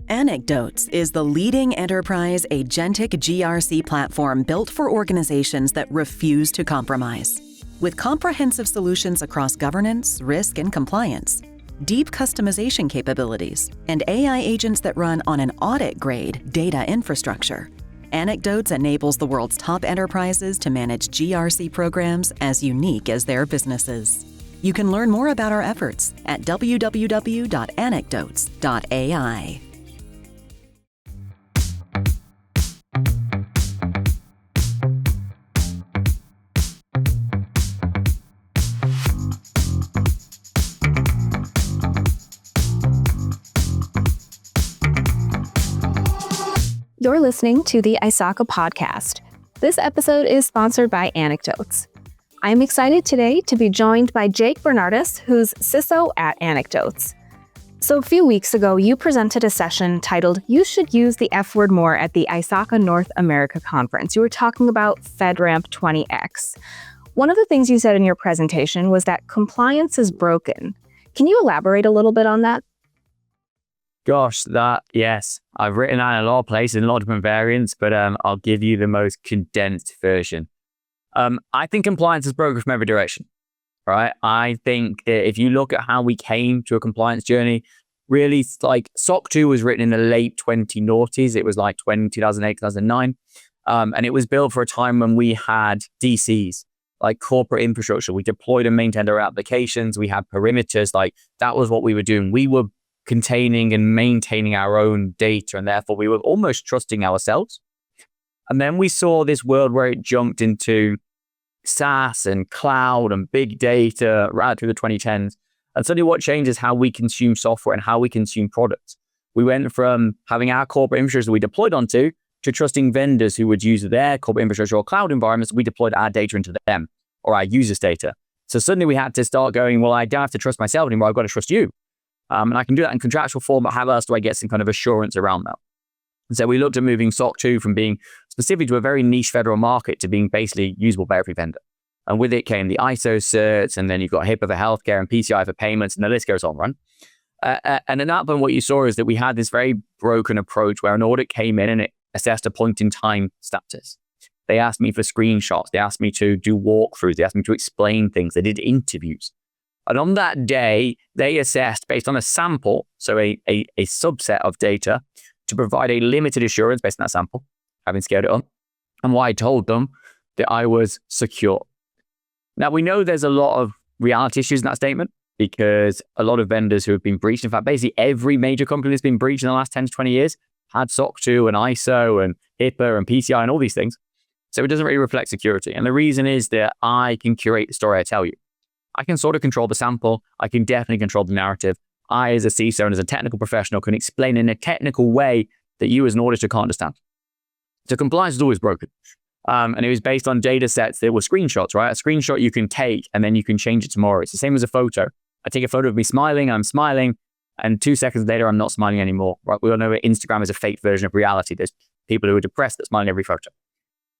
Anecdotes is the leading enterprise agentic GRC platform built for organizations that refuse to compromise. With comprehensive solutions across governance, risk, and compliance, deep customization capabilities, and AI agents that run on an audit-grade data infrastructure, Anecdotes enables the world's top enterprises to manage GRC programs as unique as their businesses. You can learn more about our efforts at www.anecdotes.ai. You're listening to the ISACA podcast. This episode is sponsored by Anecdotes. I'm excited today to be joined by Jake Bernardus, who's CISO at Anecdotes. So a few weeks ago, you presented a session titled, "You Should Use the F Word More" at the ISACA North America Conference. You were talking about FedRAMP 20X. One of the things you said in your presentation was that compliance is broken. Can you elaborate a little bit on that? Gosh, yes. I've written that in a lot of places, in a lot of different variants, but I'll give you the most condensed version. I think compliance is broken from every direction, right? I think if you look at how we came to a compliance journey, really, like SOC 2 was written in the late 2000s. It was like 2008, 2009. And it was built for a time when we had DCs, like corporate infrastructure. We deployed and maintained our applications. We had perimeters. Like that was what we were doing. We were containing and maintaining our own data, and therefore we were almost trusting ourselves. And then we saw this world where it jumped into SaaS and cloud and big data right through the 2010s. And suddenly what changed is how we consume software and how we consume products. We went from having our corporate infrastructure we deployed onto to trusting vendors who would use their corporate infrastructure or cloud environments. We deployed our data into them or our users' data. So suddenly we had to start going, well, I don't have to trust myself anymore. I've got to trust you. And I can do that in contractual form, but how else do I get some kind of assurance around that? And so we looked at moving SOC 2 from being specific to a very niche federal market to being basically usable by every vendor. And with it came the ISO certs, and then you've got HIPAA for healthcare and PCI for payments, and the list goes on, right? And at that point, what you saw is that we had this very broken approach where an audit came in and it assessed a point-in-time status. They asked me for screenshots. They asked me to do walkthroughs. They asked me to explain things. They did interviews. And on that day, they assessed based on a sample, so a subset of data, to provide a limited assurance based on that sample, having scaled it up. And what I told them, that I was secure. Now, we know there's a lot of reality issues in that statement because a lot of vendors who have been breached, in fact, basically every major company that's been breached in the last 10 to 20 years had SOC 2 and ISO and HIPAA and PCI and all these things. So it doesn't really reflect security. And the reason is that I can curate the story I tell you. I can sort of control the sample. I can definitely control the narrative. I, as a CISO and as a technical professional, can explain in a technical way that you as an auditor can't understand. So compliance is always broken. And it was based on data sets that were screenshots, right? A screenshot you can take and then you can change it tomorrow. It's the same as a photo. I take a photo of me smiling, I'm smiling, and 2 seconds later, I'm not smiling anymore, right? We all know that Instagram is a fake version of reality. There's people who are depressed that smile in every photo.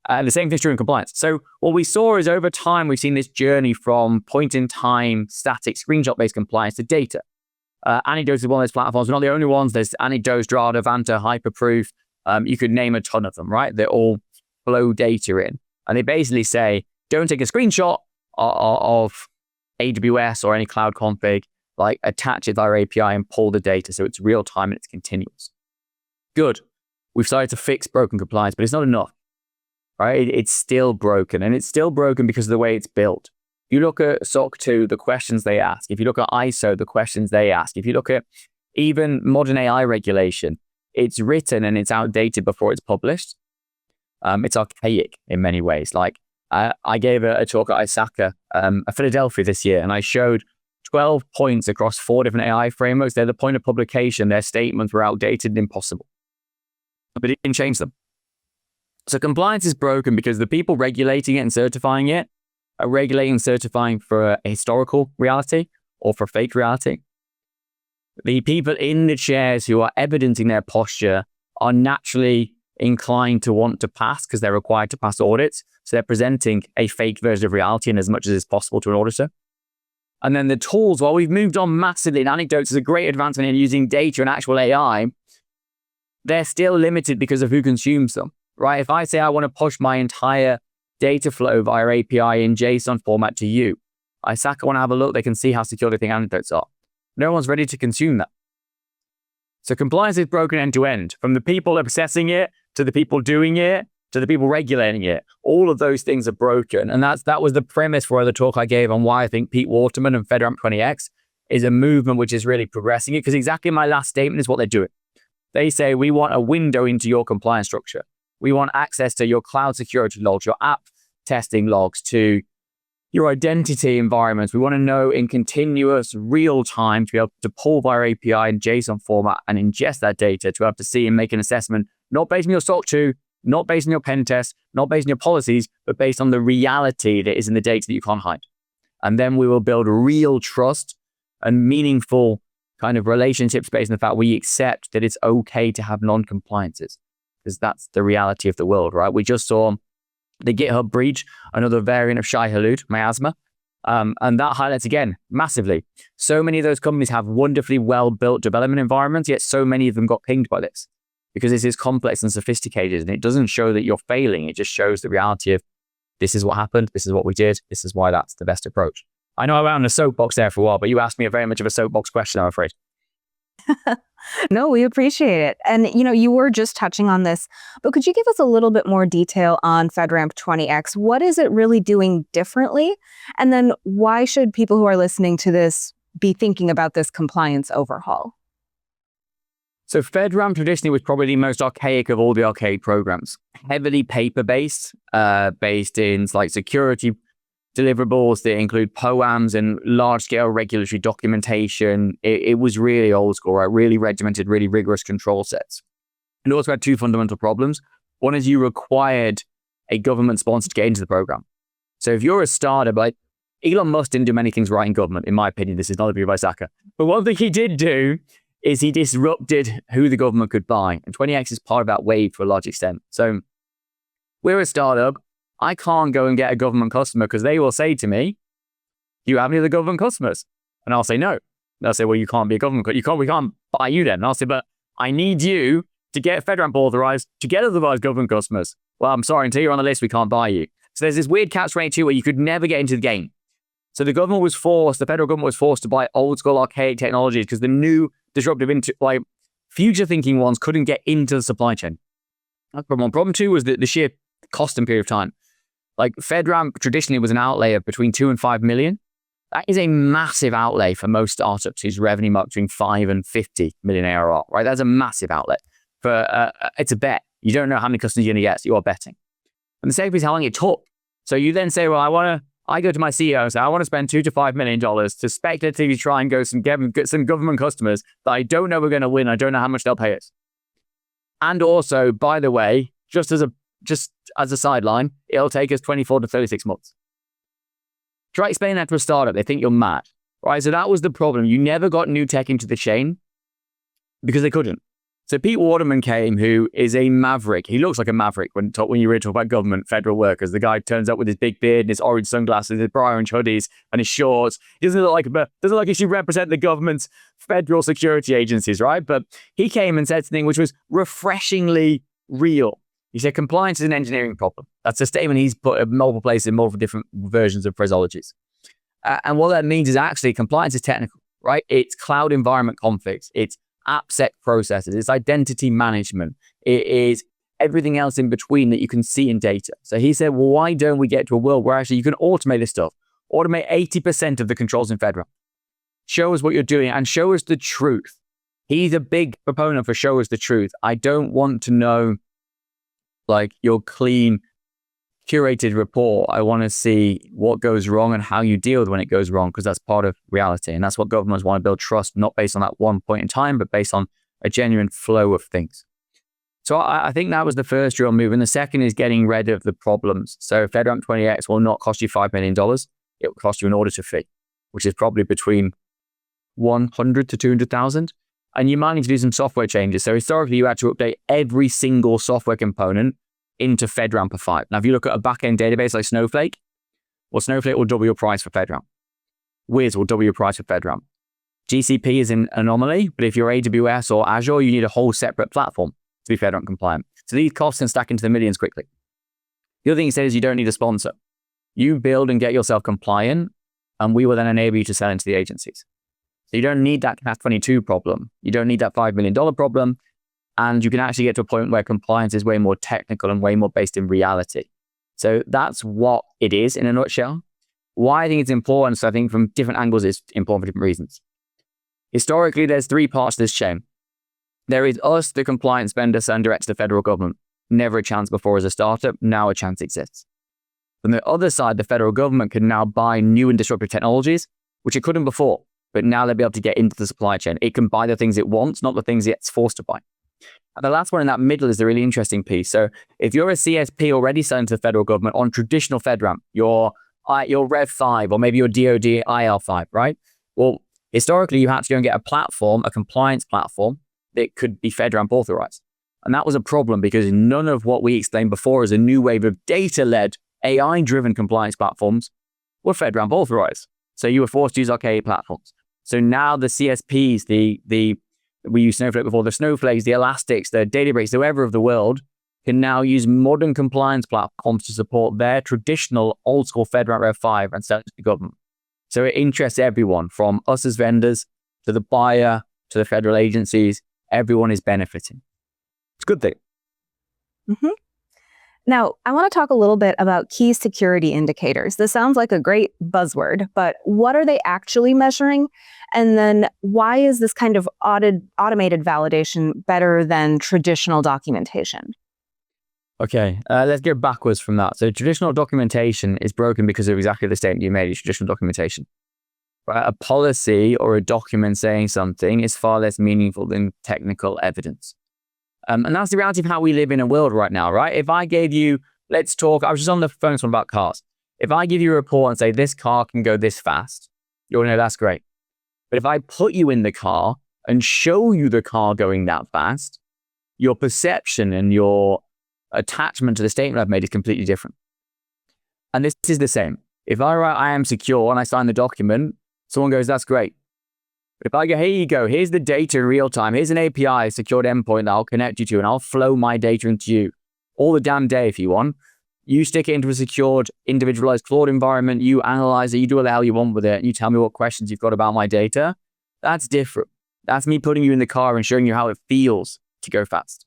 And the same thing's true in compliance. So what we saw is over time, we've seen this journey from point-in-time static screenshot-based compliance to data. Anecdotes is one of those platforms. We're not the only ones. There's Anecdotes, Drada, Vanta, Hyperproof. You could name a ton of them, right? They all flow data in. And they basically say, don't take a screenshot of AWS or any cloud config, like attach it via API and pull the data so it's real time and it's continuous. Good. We've started to fix broken compliance, but it's not enough. Right? It's still broken, and it's still broken because of the way it's built. You look at SOC 2, the questions they ask. If you look at ISO, the questions they ask. If you look at even modern AI regulation, it's written and it's outdated before it's published. It's archaic in many ways. Like I gave a talk at ISACA, at Philadelphia this year, and I showed 12 points across 4 different AI frameworks. They're the point of publication. Their statements were outdated and impossible. But it didn't change them. So compliance is broken because the people regulating it and certifying it are regulating and certifying for a historical reality or for fake reality. The people in the chairs who are evidencing their posture are naturally inclined to want to pass because they're required to pass audits. So they're presenting a fake version of reality in as much as is possible to an auditor. And then the tools, while we've moved on massively, and Anecdotes is a great advancement in using data and actual AI, they're still limited because of who consumes them, right? If I say I want to push my entire data flow via API in JSON format to you, ISACA want to have a look, they can see how secure they think anecdotes are. No one's ready to consume that. So compliance is broken end to end, from the people assessing it, to the people doing it, to the people regulating it. All of those things are broken. And that was the premise for the talk I gave on why I think Pete Waterman and FedRAMP 20X is a movement which is really progressing it, because exactly my last statement is what they're doing. They say, we want a window into your compliance structure. We want access to your cloud security logs, your app testing logs, to your identity environments. We want to know in continuous real time to be able to pull via API in JSON format and ingest that data to be able to see and make an assessment, not based on your SOC 2, not based on your pen test, not based on your policies, but based on the reality that is in the data that you can't hide. And then we will build real trust and meaningful kind of relationships based on the fact we accept that it's okay to have non-compliances, because that's the reality of the world, right? We just saw the GitHub breach, another variant of Shai-Hulud, miasma, and that highlights again massively. So many of those companies have wonderfully well-built development environments, yet so many of them got pinged by this, because this is complex and sophisticated, and it doesn't show that you're failing. It just shows the reality of this is what happened, this is what we did, this is why that's the best approach. I know I went on a soapbox there for a while, but you asked me a very much of a soapbox question, I'm afraid. No, we appreciate it. And, you were just touching on this, but could you give us a little bit more detail on FedRAMP 20X? What is it really doing differently? And then why should people who are listening to this be thinking about this compliance overhaul? So FedRAMP traditionally was probably the most archaic of all the archaic programs, heavily paper-based, based in like security deliverables that include POAMs and large-scale regulatory documentation. It was really old school, right? Really regimented, really rigorous control sets. And it also had two fundamental problems. One is you required a government sponsor to get into the program. So if you're a startup, like Elon Musk didn't do many things right in government, in my opinion. This is not a view by ISACA. But one thing he did do is he disrupted who the government could buy. And 20X is part of that wave to a large extent. So we're a startup. I can't go and get a government customer because they will say to me, do you have any other government customers? And I'll say, no. They'll say, well, you can't be a government. We can't buy you then. And I'll say, but I need you to get FedRAMP authorized to get other government customers. Well, I'm sorry, until you're on the list, we can't buy you. So there's this weird catch-22 where you could never get into the game. So the federal government was forced to buy old school archaic technologies because the new disruptive, future thinking ones couldn't get into the supply chain. That's problem one. Problem two was the sheer cost and period of time. Like FedRAMP traditionally was an outlay of between 2 and 5 million. That is a massive outlay for most startups whose revenue mark between 5 and 50 million ARR, right? That's a massive outlet. It's a bet. You don't know how many customers you're going to get, so you are betting. And the second is how long it took. So you then say, well, I go to my CEO and say, I want to spend $2 to $5 million to speculatively try and get some government customers that I don't know we're going to win. I don't know how much they'll pay us. And also, by the way, just as a sideline, it'll take us 24 to 36 months. Try explaining that to a startup. They think you're mad, right? So that was the problem. You never got new tech into the chain because they couldn't. So Pete Waterman came, who is a maverick. He looks like a maverick when you really talk about government, federal workers. The guy turns up with his big beard and his orange sunglasses, his bright orange hoodies and his shorts. He doesn't look like he should represent the government's federal security agencies, right? But he came and said something which was refreshingly real. He said, compliance is an engineering problem. That's a statement he's put at multiple places in multiple different versions of phraseologies. And what that means is actually compliance is technical, right? It's cloud environment configs. It's AppSec processes. It's identity management. It is everything else in between that you can see in data. So he said, well, why don't we get to a world where actually you can automate this stuff? Automate 80% of the controls in FedRAMP. Show us what you're doing and show us the truth. He's a big proponent for show us the truth. I don't want to know like your clean, curated report. I want to see what goes wrong and how you deal with when it goes wrong, because that's part of reality. And that's what governments want to build trust, not based on that one point in time, but based on a genuine flow of things. So I think that was the first real move. And the second is getting rid of the problems. So FedRAMP 20X will not cost you $5 million. It will cost you an auditor fee, which is probably between 100 to 200,000. And you might need to do some software changes. So historically, you had to update every single software component into FedRAMP 5. Now, if you look at a backend database like Snowflake, well, Snowflake will double your price for FedRAMP. Wiz will double your price for FedRAMP. GCP is an anomaly, but if you're AWS or Azure, you need a whole separate platform to be FedRAMP compliant. So these costs can stack into the millions quickly. The other thing he said is you don't need a sponsor. You build and get yourself compliant, and we will then enable you to sell into the agencies. So you don't need that catch-22 problem. You don't need that $5 million problem. And you can actually get to a point where compliance is way more technical and way more based in reality. So that's what it is in a nutshell. Why I think it's important, so I think from different angles, it's important for different reasons. Historically, there's three parts to this chain. There is us, the compliance vendor, selling direct to the federal government. Never a chance before as a startup. Now a chance exists. From the other side, the federal government can now buy new and disruptive technologies, which it couldn't before. But now they'll be able to get into the supply chain. It can buy the things it wants, not the things it's forced to buy. And the last one in that middle is the really interesting piece. So if you're a CSP already selling to the federal government on traditional FedRAMP, your Rev 5 or maybe your DoD IL5, right? Well, historically, you had to go and get a platform, a compliance platform that could be FedRAMP authorized. And that was a problem because none of what we explained before as a new wave of data-led, AI-driven compliance platforms were FedRAMP authorized. So you were forced to use archaic platforms. So now the CSPs, we used Snowflake before, the Snowflakes, the Elastics, the Databricks, whoever of the world can now use modern compliance platforms to support their traditional old school FedRAMP Rev 5 and sell it to the government. So it interests everyone from us as vendors to the buyer to the federal agencies. Everyone is benefiting. It's a good thing. Mm-hmm. Now, I want to talk a little bit about key security indicators. This sounds like a great buzzword, but what are they actually measuring? And then why is this kind of automated validation better than traditional documentation? Okay, let's go backwards from that. So traditional documentation is broken because of exactly the statement you made, traditional documentation. Right? A policy or a document saying something is far less meaningful than technical evidence. And that's the reality of how we live in a world right now, right? If I gave you, I was just on the phone with someone about cars. If I give you a report and say, this car can go this fast, you'll know that's great. But if I put you in the car and show you the car going that fast, your perception and your attachment to the statement I've made is completely different. And this is the same. If I write, I am secure, and I sign the document, someone goes, that's great. But if I go, here you go, here's the data in real time, here's an API, secured endpoint that I'll connect you to, and I'll flow my data into you all the damn day if you want. You stick it into a secured, individualized cloud environment, you analyze it, you do what the hell you want with it, and you tell me what questions you've got about my data. That's different. That's me putting you in the car and showing you how it feels to go fast.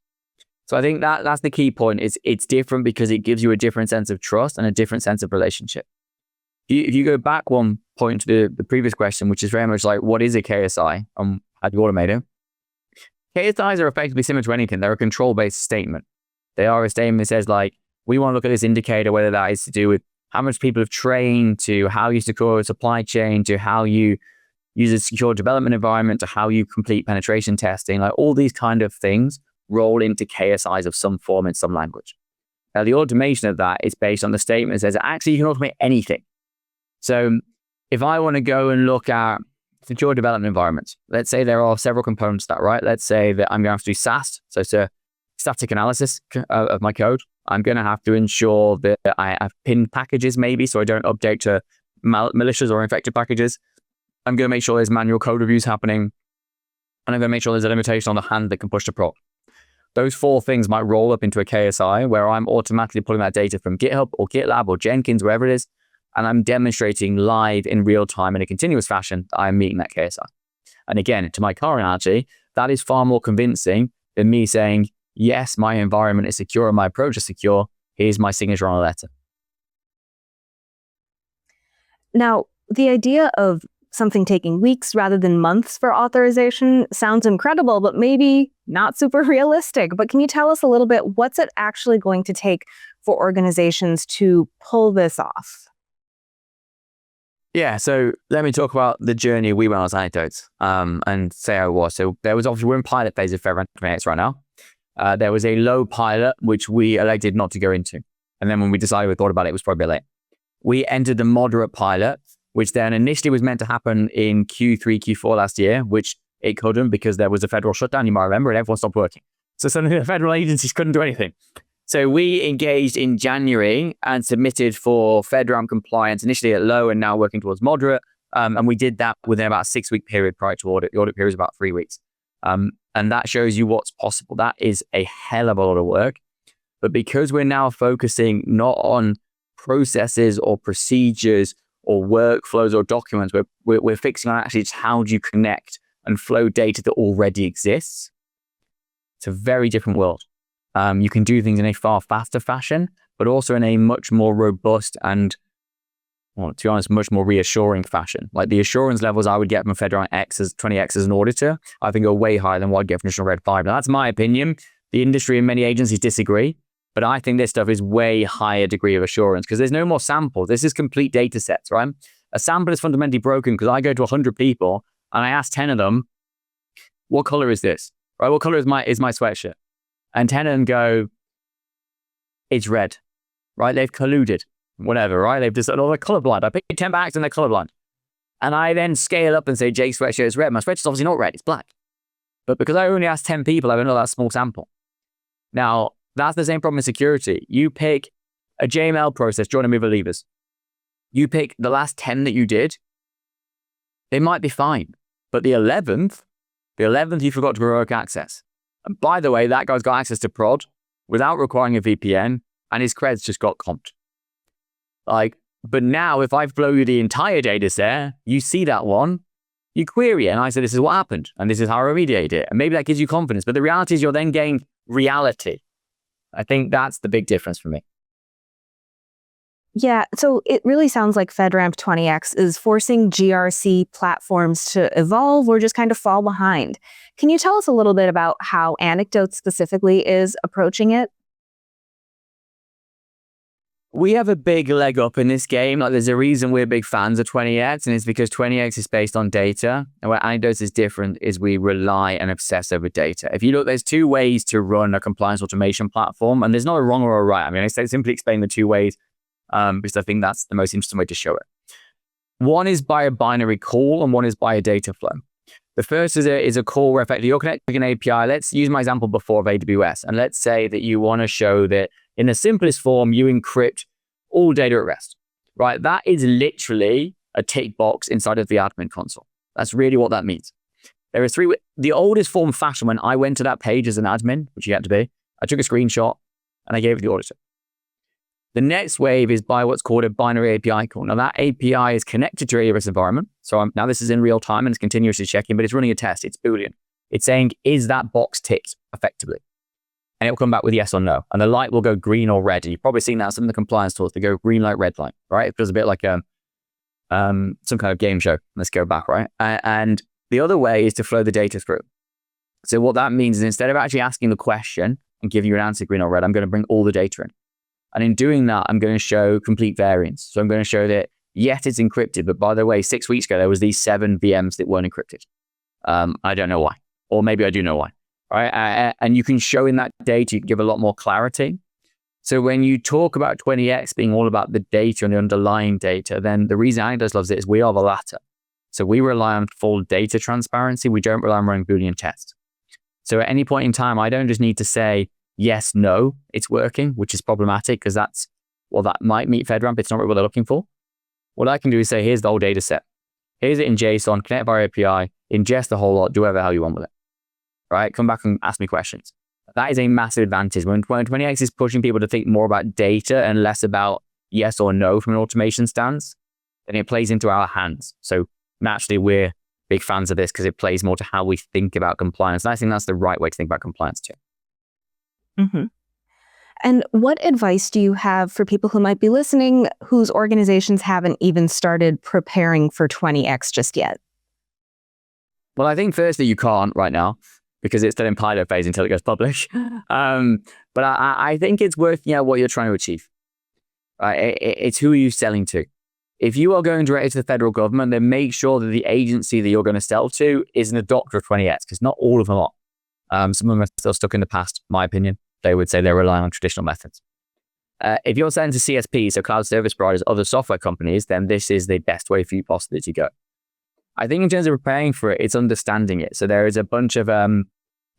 So I think that's the key point. It's different because it gives you a different sense of trust and a different sense of relationship. If you go back one point to the previous question, which is very much like, what is a KSI and how do you automate it? KSIs are effectively similar to anything. They're a control-based statement. They are a statement that says, like, we want to look at this indicator, whether that is to do with how much people have trained, to how you secure a supply chain, to how you use a secure development environment, to how you complete penetration testing. Like, all these kind of things roll into KSIs of some form in some language. Now, the automation of that is based on the statement that says, actually, you can automate anything. So if I want to go and look at secure development environments, let's say there are several components to that, right? Let's say that I'm going to have to do SAST, so it's a static analysis of my code. I'm going to have to ensure that I have pinned packages maybe, so I don't update to malicious or infected packages. I'm going to make sure there's manual code reviews happening. And I'm going to make sure there's a limitation on the hand that can push the prod. Those four things might roll up into a KSI where I'm automatically pulling that data from GitHub or GitLab or Jenkins, wherever it is, and I'm demonstrating live in real time in a continuous fashion that I'm meeting that KSI. And again, to my car analogy, that is far more convincing than me saying, yes, my environment is secure and my approach is secure. Here's my signature on a letter. Now, the idea of something taking weeks rather than months for authorization sounds incredible, but maybe not super realistic. But can you tell us a little bit, what's it actually going to take for organizations to pull this off? Yeah, so let me talk about the journey we went on as Anecdotes and say how it was. So there was obviously, we're in pilot phase of FedRAMP right now. There was a low pilot, which we elected not to go into. And then when we decided we thought about it, it was probably a bit late. We entered the moderate pilot, which then initially was meant to happen in Q3, Q4 last year, which it couldn't because there was a federal shutdown, you might remember, and everyone stopped working. So suddenly the federal agencies couldn't do anything. So we engaged in January and submitted for FedRAMP compliance, initially at low and now working towards moderate. And we did that within about a 6-week period prior to audit. The audit period is about 3 weeks. And that shows you what's possible. That is a hell of a lot of work. But because we're now focusing not on processes or procedures or workflows or documents, we're fixing on actually just how do you connect and flow data that already exists. It's a very different world. You can do things in a far faster fashion, but also in a much more robust and, well, to be honest, much more reassuring fashion. Like the assurance levels I would get from FedRAMP 20X as an auditor, I think are way higher than what I'd get from National Red 5. Now, that's my opinion. The industry and many agencies disagree, but I think this stuff is way higher degree of assurance because there's no more samples. This is complete data sets, right? A sample is fundamentally broken because I go to 100 people and I ask 10 of them, what color is this? Right? What color is my sweatshirt? And 10 of them go, it's red, right? They've colluded, whatever, right? They've decided, oh, they're colorblind. I picked 10 bags and they're colorblind. And I then scale up and say, Jake's sweatshirt is red. My sweatshirt's obviously not red, it's black. But because I only asked 10 people, I only know that small sample. Now, that's the same problem in security. You pick a JML process, join and move levers. You pick the last 10 that you did, they might be fine. But the 11th you forgot to provoke access. And by the way, that guy's got access to prod without requiring a VPN, and his creds just got comped. But now if I flow you the entire data set, you see that one, you query it, and I say, this is what happened, and this is how I remediate it. And maybe that gives you confidence. But the reality is you're then getting reality. I think that's the big difference for me. Yeah, so it really sounds like FedRAMP 20X is forcing GRC platforms to evolve or just kind of fall behind. Can you tell us a little bit about how Anecdotes specifically is approaching it? We have a big leg up in this game. Like, there's a reason we're big fans of 20X, and it's because 20X is based on data. And where Anecdotes is different is we rely and obsess over data. If you look, there's two ways to run a compliance automation platform, and there's not a wrong or a right. I mean, I simply explain the two ways because I think that's the most interesting way to show it. One is by a binary call, and one is by a data flow. The first is a call where effectively you're connecting an API. Let's use my example before of AWS, and let's say that you want to show that in the simplest form, you encrypt all data at rest, right? That is literally a tick box inside of the admin console. That's really what that means. There are three. The oldest form fashion, when I went to that page as an admin, which you had to be, I took a screenshot and I gave it to the auditor. The next wave is by what's called a binary API call. Now that API is connected to your AWS environment. So now this is in real time and it's continuously checking, but it's running a test. It's Boolean. It's saying, is that box ticked effectively? And it will come back with yes or no. And the light will go green or red. And you've probably seen that in some of the compliance tools. They go green light, red light, right? It feels a bit like some kind of game show. Let's go back, right? And the other way is to flow the data through. So what that means is instead of actually asking the question and giving you an answer, green or red, I'm going to bring all the data in. And in doing that, I'm going to show complete variance. So I'm going to show that, yes, it's encrypted. But by the way, 6 weeks ago, there was these 7 VMs that weren't encrypted. I don't know why. Or maybe I do know why. Right? And you can show in that data, you can give a lot more clarity. So when you talk about 20X being all about the data and the underlying data, then the reason Anecdotes loves it is we are the latter. So we rely on full data transparency. We don't rely on running Boolean tests. So at any point in time, I don't just need to say, yes, no, it's working, which is problematic because that might meet FedRAMP. It's not really what they're looking for. What I can do is say, here's the whole data set. Here's it in JSON, connect via API, ingest the whole lot, do whatever the hell you want with it. Right? Come back and ask me questions. That is a massive advantage. When 20X is pushing people to think more about data and less about yes or no from an automation stance, then it plays into our hands. So naturally, we're big fans of this because it plays more to how we think about compliance. And I think that's the right way to think about compliance too. Mm-hmm. And what advice do you have for people who might be listening whose organizations haven't even started preparing for 20X just yet? Well, I think firstly, you can't right now, because it's still in pilot phase until it goes public. But I think it's worth what you're trying to achieve. It's who are you selling to. If you are going directly to the federal government, then make sure that the agency that you're going to sell to is an adopter of 20X, because not all of them are. Some of them are still stuck in the past, my opinion. They would say they're relying on traditional methods. If you're selling to CSPs, so cloud service providers, other software companies, then this is the best way for you possibly to go. I think in terms of preparing for it, it's understanding it. So there is a bunch of the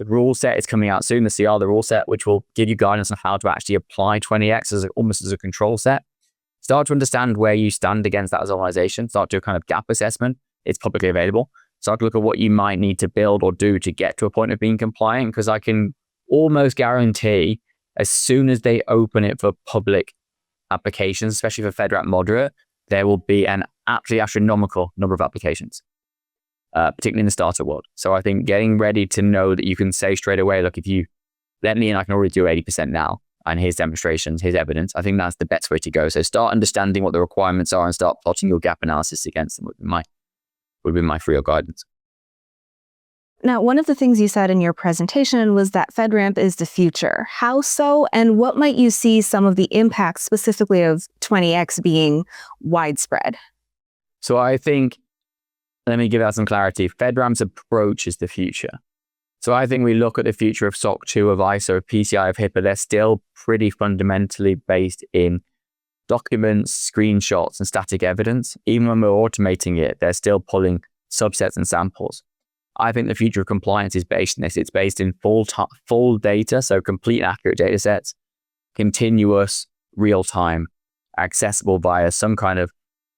rule set is coming out soon, the CR, the rule set, which will give you guidance on how to actually apply 20X almost as a control set. Start to understand where you stand against that as an organization. Start to do a kind of gap assessment. It's publicly available. Start to look at what you might need to build or do to get to a point of being compliant, because I can almost guarantee as soon as they open it for public applications, especially for FedRAMP moderate, there will be an absolutely astronomical number of applications, particularly in the startup world. So I think getting ready to know that you can say straight away, look, if you let me in, I can already do 80% now. And here's demonstrations, here's evidence. I think that's the best way to go. So start understanding what the requirements are and start plotting your gap analysis against them would be my real guidance. Now, one of the things you said in your presentation was that FedRAMP is the future. How so? And what might you see some of the impacts specifically of 20X being widespread? So I think, let me give out some clarity. FedRAMP's approach is the future. So I think we look at the future of SOC 2, of ISO, of PCI, of HIPAA, they're still pretty fundamentally based in documents, screenshots, and static evidence. Even when we're automating it, they're still pulling subsets and samples. I think the future of compliance is based in this. It's based in full data, so complete and accurate data sets, continuous, real-time, accessible via some kind of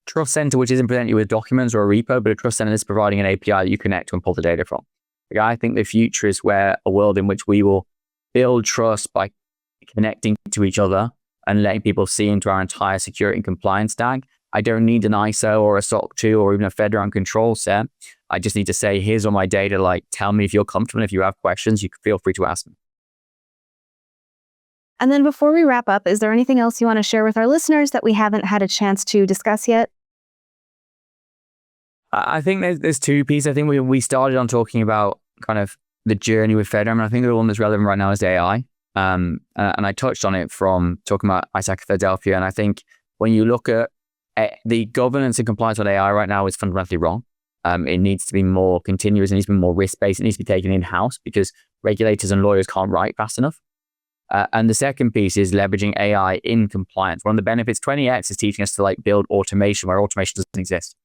trust center, which isn't presenting you with documents or a repo, but a trust center is providing an API that you connect to and pull the data from. I think the future is where a world in which we will build trust by connecting to each other and letting people see into our entire security and compliance stack. I don't need an ISO or a SOC 2 or even a FedRAMP control set. I just need to say, here's all my data, like, tell me if you're comfortable. If you have questions, you can feel free to ask me. And then before we wrap up, is there anything else you want to share with our listeners that we haven't had a chance to discuss yet? I think there's two pieces. I think we started on talking about kind of the journey with FedRAMP, and I think the one that's relevant right now is AI. And I touched on it from talking about ISACA Philadelphia. And I think when you look at the governance and compliance with AI right now is fundamentally wrong. It needs to be more continuous. It needs to be more risk-based. It needs to be taken in-house because regulators and lawyers can't write fast enough. And the second piece is leveraging AI in compliance. One of the benefits, 20X is teaching us to like build automation where automation doesn't exist.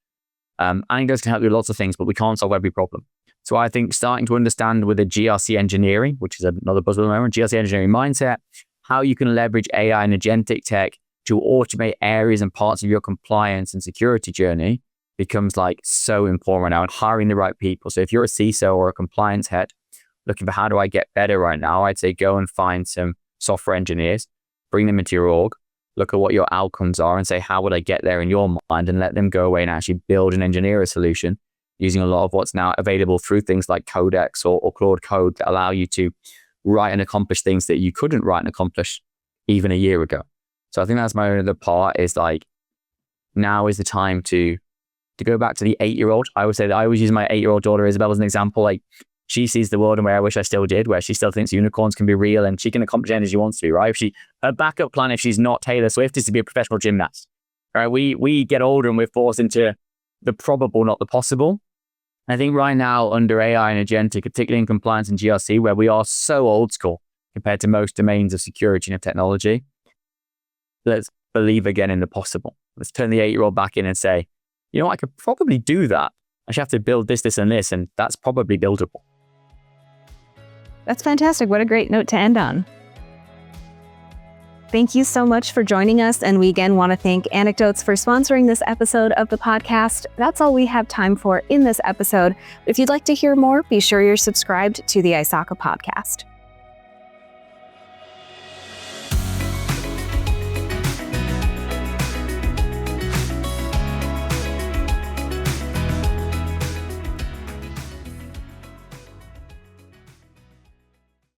Anecdotes can help you with lots of things, but we can't solve every problem. So I think starting to understand with a GRC engineering, which is another buzzword at the moment, GRC engineering mindset, how you can leverage AI and agentic tech to automate areas and parts of your compliance and security journey becomes like so important right now, and hiring the right people. So if you're a CISO or a compliance head looking for how do I get better right now, I'd say go and find some software engineers, bring them into your org, look at what your outcomes are and say, how would I get there in your mind, and let them go away and actually build and engineer a solution using a lot of what's now available through things like Codex or Claude Code that allow you to write and accomplish things that you couldn't write and accomplish even a year ago. So I think that's my other part is like, now is the time to go back to the 8-year-old. I would say that I always use my 8-year-old daughter Isabel as an example. Like, she sees the world in where I wish I still did, where she still thinks unicorns can be real and she can accomplish anything she wants to be, right? Her backup plan, if she's not Taylor Swift, is to be a professional gymnast. All right, we get older and we're forced into the probable, not the possible. I think right now under AI and agentic, particularly in compliance and GRC, where we are so old school compared to most domains of security and of technology, let's believe again in the possible. Let's turn the 8-year-old back in and say, you know, I could probably do that. I should have to build this, and this, and that's probably buildable. That's fantastic. What a great note to end on. Thank you so much for joining us. And we again want to thank Anecdotes for sponsoring this episode of the podcast. That's all we have time for in this episode. If you'd like to hear more, be sure you're subscribed to the ISACA podcast.